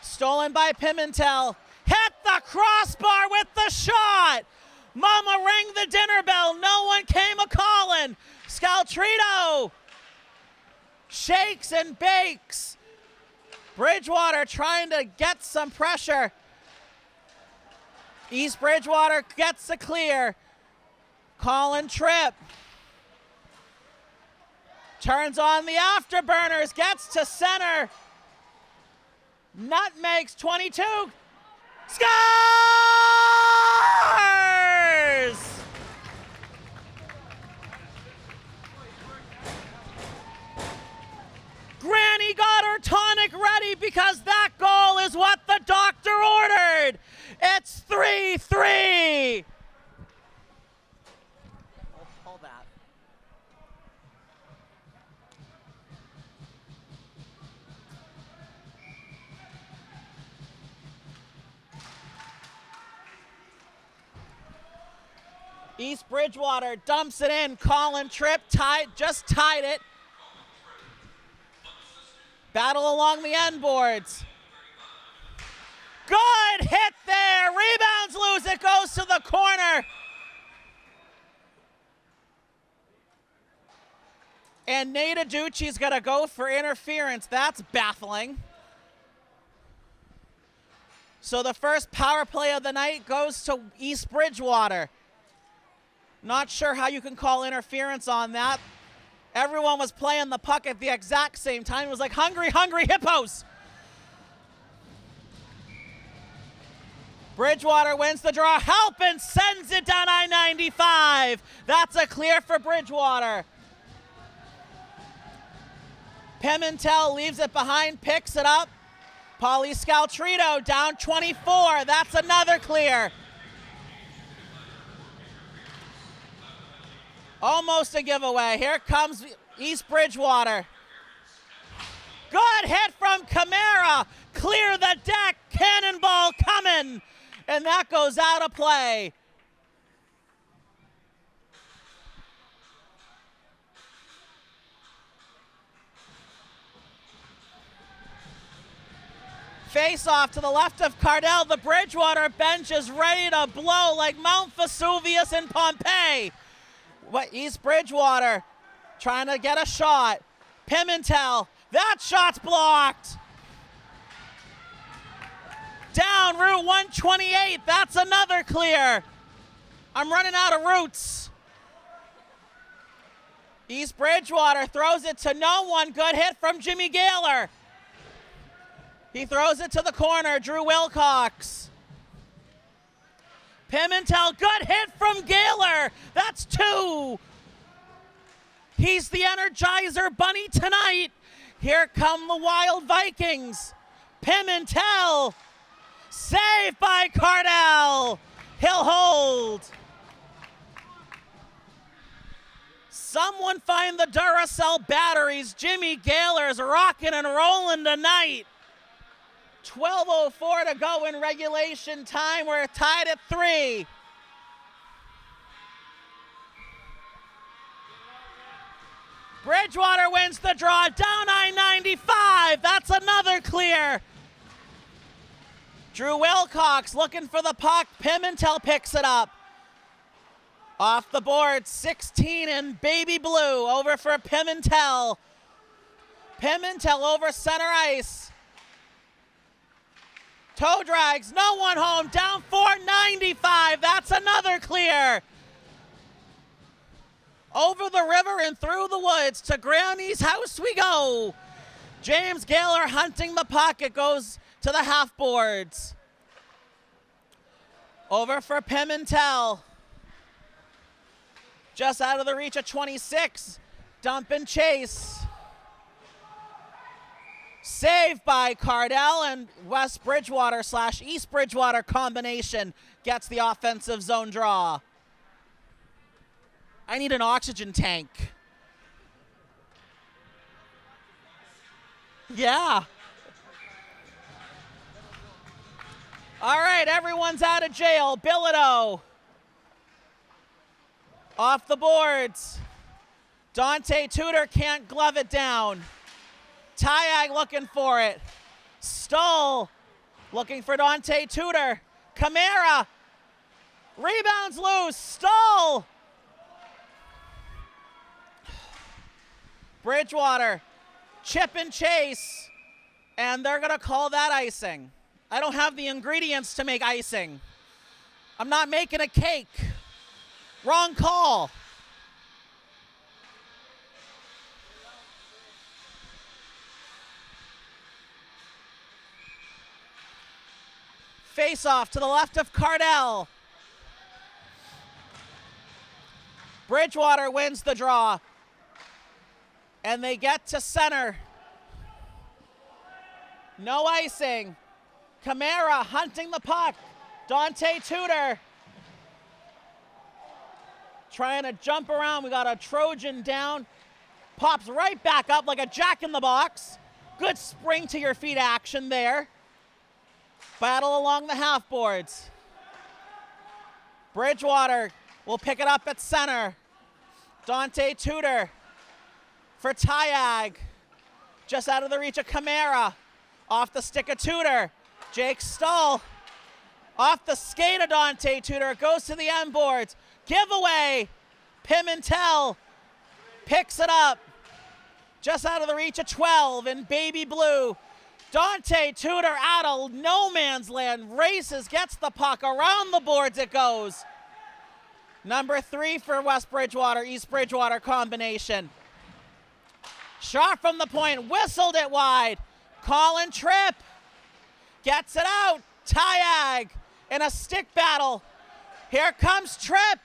Stolen by Pimentel. Hit the crossbar with the shot. Mama rang the dinner bell. No one came a-calling. Scaltrito shakes and bakes. Bridgewater trying to get some pressure. East Bridgewater gets the clear. Colin Tripp turns on the afterburners, gets to center. Nutmegs 22. Scores! 23. Hold that. East Bridgewater dumps it in. Colin Tripp just tied it. Battle along the end boards. Good hit there. Rebounds loose. It goes to the corner. And Nate Aducci's going to go for interference. That's baffling. So the first power play of the night goes to East Bridgewater. Not sure how you can call interference on that. Everyone was playing the puck at the exact same time. It was like hungry, hungry hippos. Bridgewater wins the draw. Halpin sends it down I-95. That's a clear for Bridgewater. Pimentel leaves it behind, picks it up. Paulie Scaltrito down 24. That's another clear. Almost a giveaway. Here comes East Bridgewater. Good hit from Camara. Clear the deck. Cannonball coming. And that goes out of play. Face off to the left of Cardell. The Bridgewater bench is ready to blow like Mount Vesuvius in Pompeii. East Bridgewater trying to get a shot. Pimentel, that shot's blocked. Down Route 128, that's another clear. I'm running out of routes. East Bridgewater throws it to no one. Good hit from Jimmy Gaylor. He throws it to the corner, Drew Wilcox. Pimentel, good hit from Gaylor. That's two. He's the Energizer Bunny tonight. Here come the Wild Vikings. Pimentel, saved by Cardell. He'll hold. Someone find the Duracell batteries. Jimmy Gaylor's rocking and rolling tonight. 12:04 to go in regulation time. We're tied at 3. Bridgewater wins the draw. Down I-95. That's another clear. Drew Wilcox looking for the puck. Pimentel picks it up. Off the board, 16 in baby blue. Over for Pimentel. Pimentel over center ice. Toe drags, no one home, down 495, that's another clear. Over the river and through the woods to Granny's house we go. James Gaylor hunting the puck, it goes to the half boards. Over for Pimentel. Just out of the reach of 26, dump and chase. Saved by Cardell, and West Bridgewater / East Bridgewater combination gets the offensive zone draw. I need an oxygen tank. Yeah. All right, everyone's out of jail. Bilodeau. Off the boards. Dante Tudor can't glove it down. Tyag looking for it. Stoll looking for Dante Tudor. Camara. Rebounds loose. Stoll. Bridgewater. Chip and chase. And they're going to call that icing. I don't have the ingredients to make icing. I'm not making a cake. Wrong call. Face off to the left of Cardell. Bridgewater wins the draw. And they get to center. No icing. Camara hunting the puck. Dante Tudor trying to jump around. We got a Trojan down. Pops right back up like a jack in the box. Good spring to your feet action there. Battle along the half boards. Bridgewater will pick it up at center. Dante Tudor for Tyag. Just out of the reach of Camara. Off the stick of Tudor. Jake Stull. Off the skate of Dante Tudor. Goes to the end boards. Giveaway. Pimentel picks it up. Just out of the reach of 12 in baby blue. Dante Tudor out of no man's land. Races, gets the puck. Around the boards it goes. Number 3 for West Bridgewater, East Bridgewater combination. Shot from the point, whistled it wide. Colin Tripp gets it out. Tyag in a stick battle. Here comes Tripp.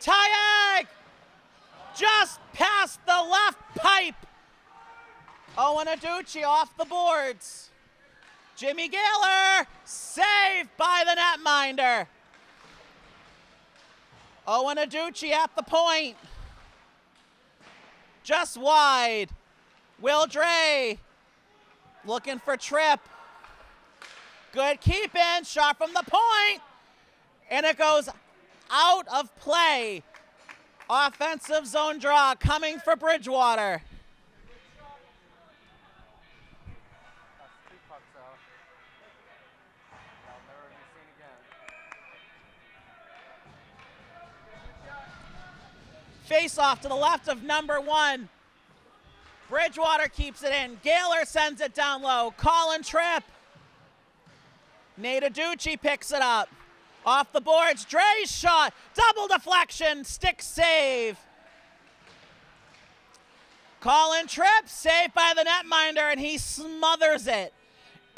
Tyag just past the left pipe. Owen Aducci off the boards. Jimmy Gaylor saved by the netminder. Owen Aducci at the point. Just wide. Will Dre looking for Tripp. Good keep in, shot from the point. And it goes out of play. Offensive zone draw coming for Bridgewater. Face off to the left of number 1. Bridgewater keeps it in. Gaylor sends it down low. Colin Tripp. Nate Aducci picks it up. Off the boards, Dre's shot. Double deflection, stick save. Colin Tripp saved by the netminder, and he smothers it.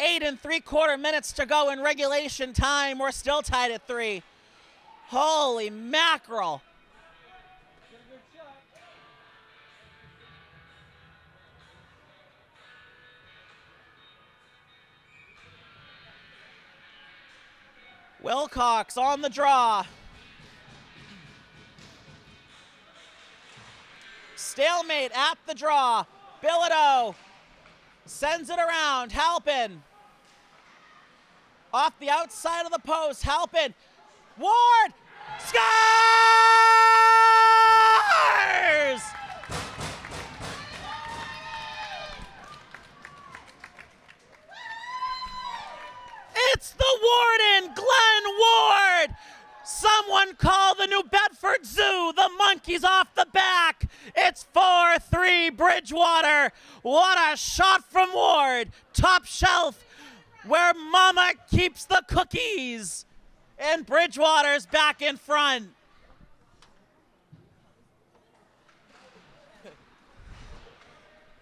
8 3/4 minutes to go in regulation time. We're still tied at 3. Holy mackerel. Wilcox on the draw. Stalemate at the draw. Bilodeau sends it around. Halpin off the outside of the post. Halpin. Ward scores! It's the Warden, Glenn Ward. Someone call the New Bedford Zoo. The monkeys off the back. It's 4-3 Bridgewater. What a shot from Ward. Top shelf where Mama keeps the cookies. And Bridgewater's back in front.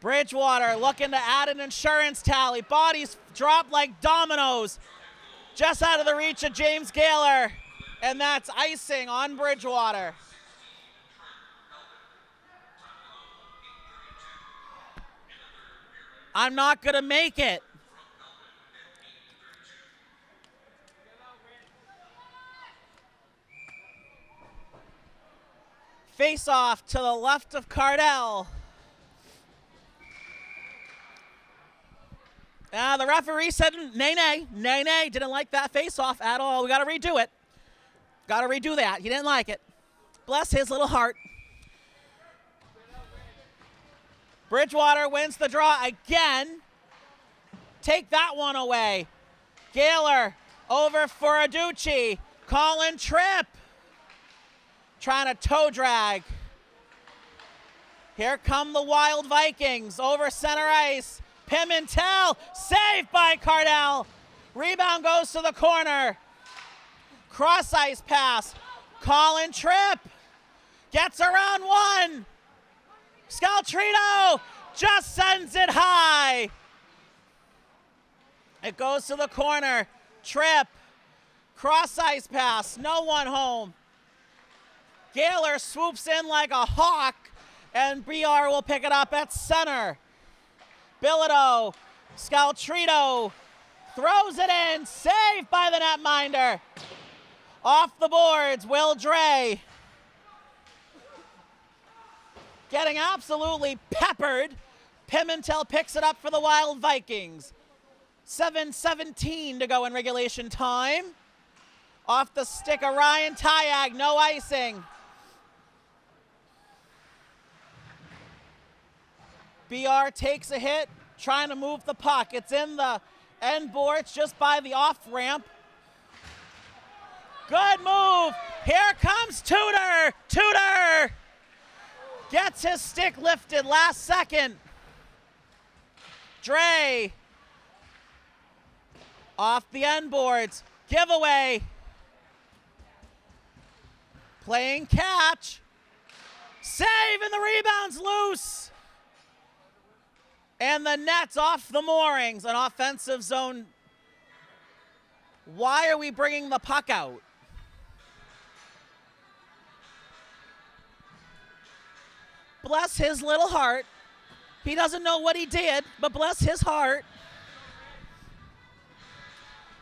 Bridgewater looking to add an insurance tally. Bodies drop like dominoes. Just out of the reach of James Gaylor. And that's icing on Bridgewater. I'm not going to make it. Face off to the left of Cardell. The referee said nay, didn't like that face-off at all. We got to redo it. Got to redo that. He didn't like it. Bless his little heart. Bridgewater wins the draw again. Take that one away. Gaylor over for Aducci. Colin Tripp trying to toe drag. Here come the Wild Vikings over center ice. Pimentel, saved by Cardell. Rebound goes to the corner. Cross ice pass. Colin Tripp gets around 1. Scaltrino just sends it high. It goes to the corner. Tripp, cross ice pass, no one home. Gaylor swoops in like a hawk, and BR will pick it up at center. Bilodeau, Scaltrino Throws it in. Saved by the netminder. Off the boards, Will Dre. Getting absolutely peppered. Pimentel picks it up for the Wild Vikings. 7:17 to go in regulation time. Off the stick of Ryan Tyag, no icing. BR takes a hit, trying to move the puck. It's in the end boards just by the off ramp. Good move. Here comes Tudor. Tudor gets his stick lifted last second. Dre off the end boards. Giveaway. Playing catch. Save and the rebound's loose. And the net's off the moorings. An offensive zone. Why are we bringing the puck out? Bless his little heart. He doesn't know what he did, but bless his heart.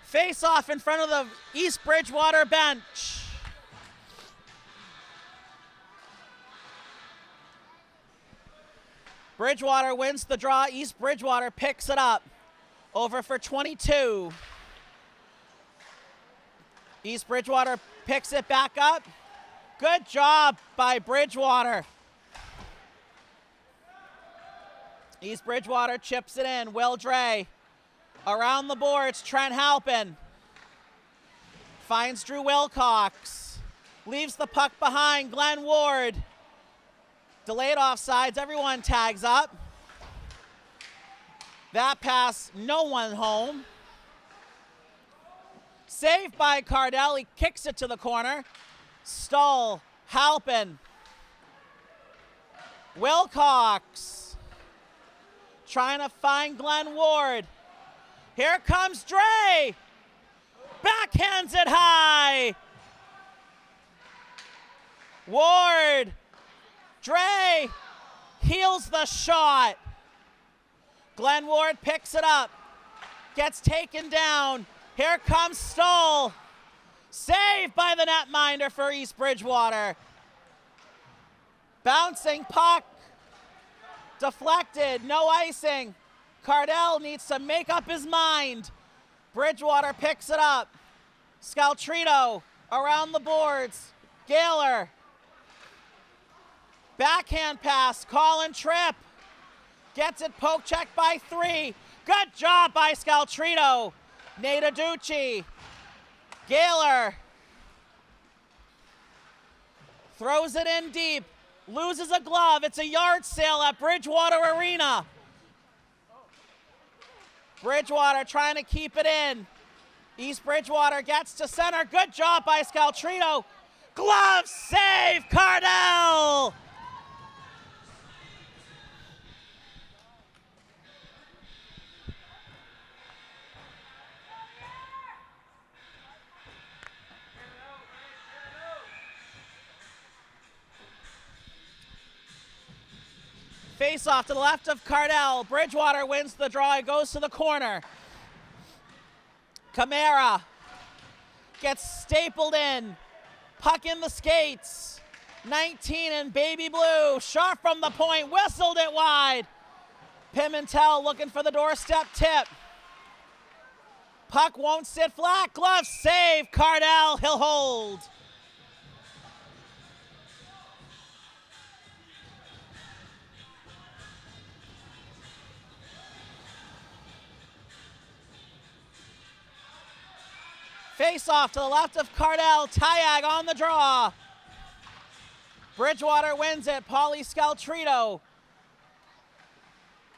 Face off in front of the East Bridgewater bench. Bridgewater wins the draw. East Bridgewater picks it up. Over for 22. East Bridgewater picks it back up. Good job by Bridgewater. East Bridgewater chips it in. Will Dre. Around the boards, Trent Halpin. Finds Drew Wilcox. Leaves the puck behind, Glenn Ward. Delayed offsides, everyone tags up. That pass, no one home. Saved by Cardell, he kicks it to the corner. Stull, Halpin. Wilcox. Trying to find Glenn Ward. Here comes Dre. Backhands it high. Ward. Dre heals the shot. Glenn Ward picks it up. Gets taken down. Here comes Stoll. Saved by the netminder for East Bridgewater. Bouncing puck. Deflected. No icing. Cardell needs to make up his mind. Bridgewater picks it up. Scaltrito around the boards. Gaylor. Backhand pass. Colin Tripp. Gets it poke checked by 3. Good job by Scaltrito. Nate Aducci. Gaylor. Throws it in deep. Loses a glove. It's a yard sale at Bridgewater Arena. Bridgewater trying to keep it in. East Bridgewater gets to center. Good job by Scaltrito. Glove save, Cardell! Face off to the left of Cardell. Bridgewater wins the draw. He goes to the corner. Camara gets stapled in. Puck in the skates. 19 in baby blue. Sharp from the point. Whistled it wide. Pimentel looking for the doorstep tip. Puck won't sit flat. Glove save. Cardell. He'll hold. Face off to the left of Cardell. Tyag on the draw. Bridgewater wins it. Paulie Scaltrito.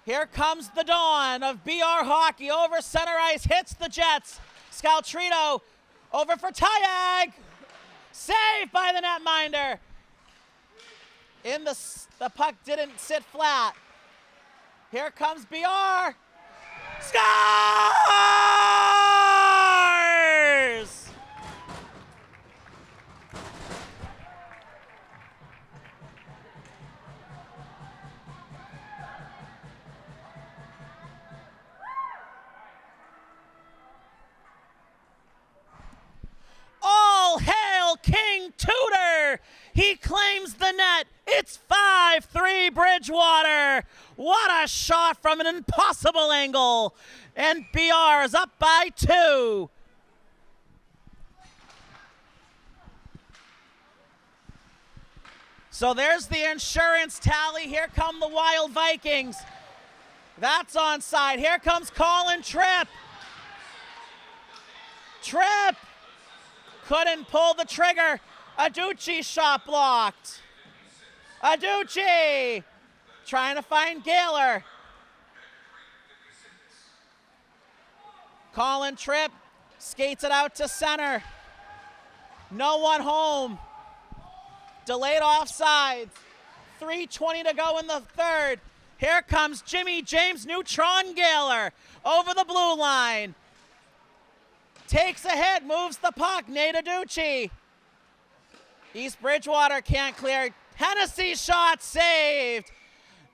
Here comes the dawn of BR hockey. Over center ice. Hits the Jets. Scaltrito over for Tyag. Saved by the netminder. In the puck didn't sit flat. Here comes BR. Scores! Rebounding Tudor. He claims the net. It's 5-3 Bridgewater. What a shot from an impossible angle. And BR is up by 2. So there's the insurance tally. Here come the Wild Vikings. That's onside. Here comes Colin Tripp. Tripp couldn't pull the trigger. Adducci shot blocked. Adducci trying to find Gaylor. Colin Tripp skates it out to center. No one home. Delayed offsides. 3:20 to go in the third. Here comes Jimmy James Neutron Gaylor over the blue line. Takes a hit, moves the puck. Nate Adducci. East Bridgewater can't clear. Hennessy shot saved.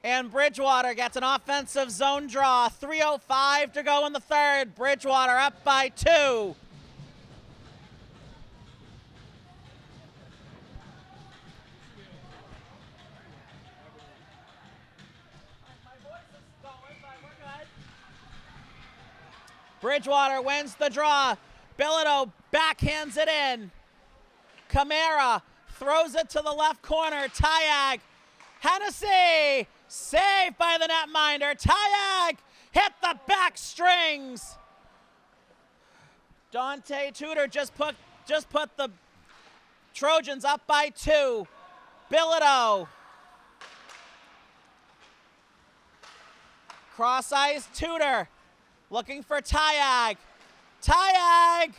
And Bridgewater gets an offensive zone draw. 3:05 to go in the third. Bridgewater up by 2. Bridgewater wins the draw. Bilodeau backhands it in. Camara throws it to the left corner. Tyag. Hennessy saved by the netminder. Tyag hit the back strings. Dante Tudor just put the Trojans up by 2. Bilodeau. Cross ice Tudor. Looking for Tyag. Tyag!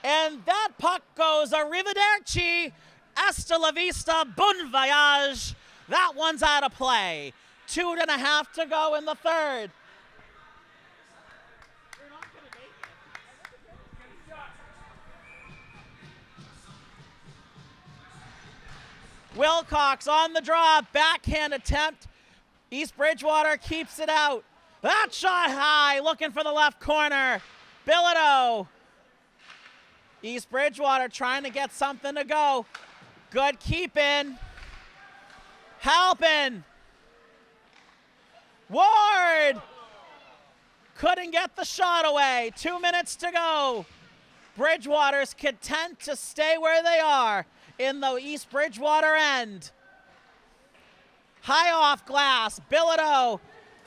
And that puck goes arrivederci, hasta la vista, bon voyage. That one's out of play. 2.5 to go in the third. Wilcox on the draw, backhand attempt. East Bridgewater keeps it out. That shot high, looking for the left corner. Bilodeau. East Bridgewater trying to get something to go. Good keep in. Halpin. Ward. Couldn't get the shot away. 2 minutes to go. Bridgewater's content to stay where they are in the East Bridgewater end. High off glass. Bilodeau.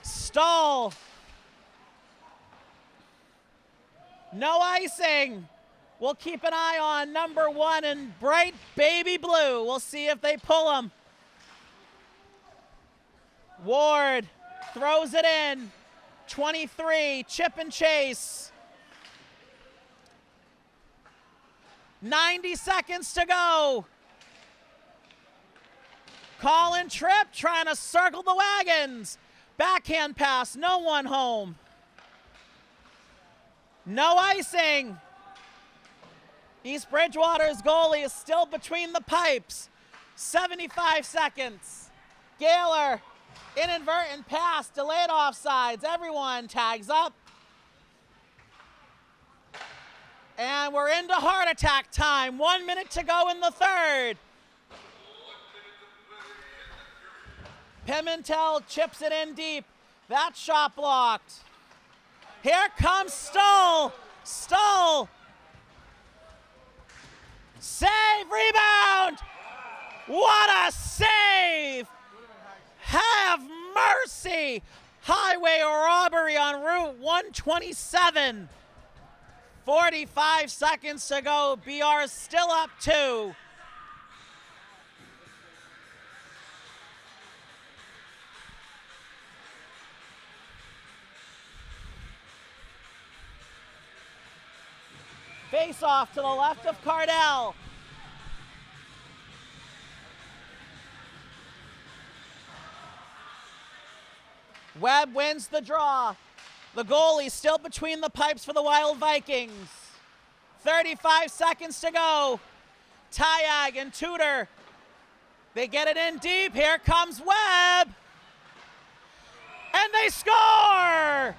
Stall. No icing. We'll keep an eye on number 1 in bright baby blue. We'll see if they pull him. Ward throws it in. 23, chip and chase. 90 seconds to go. Colin Tripp trying to circle the wagons. Backhand pass, no one home. No icing. East Bridgewater's goalie is still between the pipes. 75 seconds. Gaylor, inadvertent pass, delayed offsides. Everyone tags up. And we're into heart attack time. 1 minute to go in the third. Pimentel chips it in deep. That shot blocked. Here comes Stoll. Stoll. Save, rebound. What a save. Have mercy. Highway robbery on Route 127. 45 seconds to go. BR is still up 2. Face off to the left of Cardell. Webb wins the draw. The goalie still between the pipes for the Wild Vikings. 35 seconds to go. Tyag and Tudor. They get it in deep. Here comes Webb. And they score!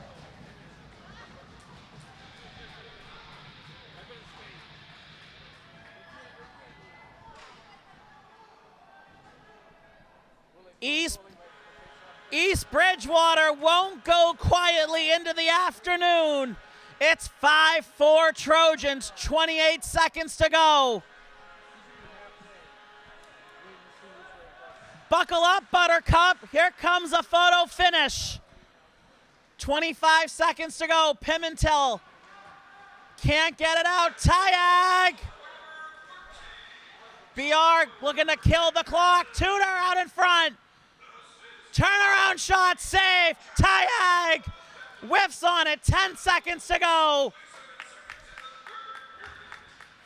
East Bridgewater won't go quietly into the afternoon. It's 5-4 Trojans, 28 seconds to go. Buckle up, Buttercup. Here comes a photo finish. 25 seconds to go. Pimentel can't get it out. Tyag. BR looking to kill the clock. Tudor out in front. Turnaround shot, save. Tyag whiffs on it. 10 seconds to go.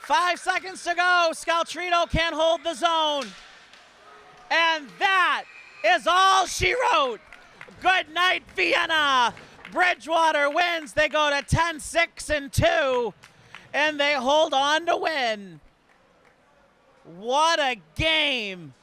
5 seconds to go. Scaltrito can't hold the zone. And that is all she wrote. Good night, Vienna. Bridgewater wins. They go to 10-6-2, and they hold on to win. What a game.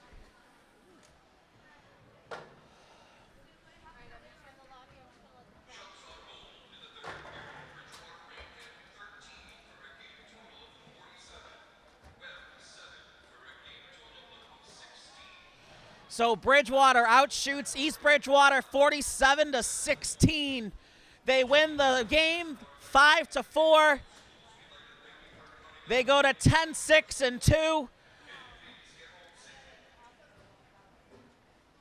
So Bridgewater outshoots East Bridgewater 47-16. They win the game 5-4. They go to 10-6-2.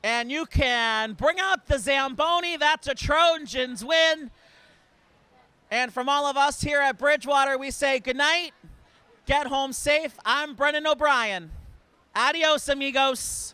And you can bring out the Zamboni. That's a Trojans win. And from all of us here at Bridgewater, we say good night. Get home safe. I'm Brendan O'Brien. Adios, amigos.